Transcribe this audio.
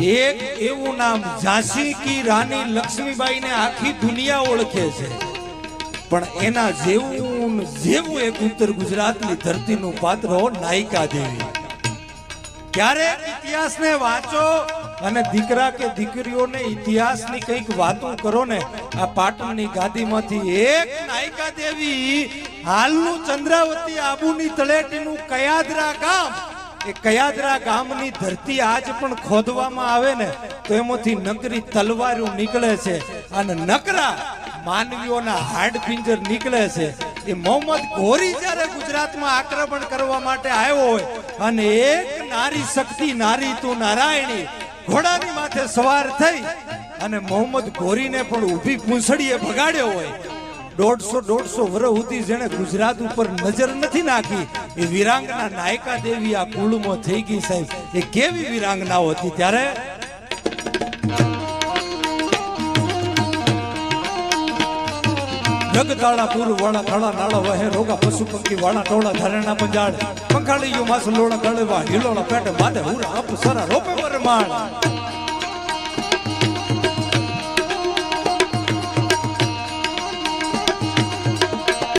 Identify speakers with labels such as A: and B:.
A: એક એવું નામ ઝાંસી કી રાની લક્ષ્મીબાઈ ને આખી દુનિયા ઓળખે છે, પણ એના જેવું જેવું એક ઉત્તર ગુજરાતની ધરતીનું પાત્ર નાયિકા દેવી. ક્યારેક ઇતિહાસને વાંચો અને દીકરા કે દીકરીઓને ઇતિહાસની કંઈક વાતો કરો ને, આ પાટણની ગાદીમાંથી એક નાયિકા દેવી હાલનું ચંદ્રાવતી આબુની તળેટીનું કયાદરા ગામ, એ કયાદરા ગામની ધરતી આજ પણ ખોદવામાં આવે ને તો એમાંથી નકરી તલવારો નીકળે છે અને નકરા માનવીઓના હાડપિંજર નીકળે છે. એ મોહમ્મદ ઘોરી જ્યારે ગુજરાતમાં આક્રમણ કરવા માટે આવ્યો હોય અને એક નારી શક્તિ, નારી તું નારાયણી, ઘોડાની માથે સવાર થઈ અને મોહમ્મદ ઘોરીને પણ ઊભી પૂંછડીએ ભગાડ્યો હોય, 150 વર્ષ સુધી જેને ગુજરાત ઉપર નજર નથી નાખી, એ વીરાંગના નાયકા દેવી આ કુળમાં થઈ ગઈ. સાહેબ, એ કેવી વીરાંગનાઓ હતી ત્યારે. જગતાળા પૂર વાળા કાળા નાળા વહે રોગા પશુ પંખી વાળા ટોળા ધારણા પંજાળ પંખાળીયો માસ લોડા ગળવા હિલોળા પેટ માથે હુરા અપ સરા રોપે પરમાળ.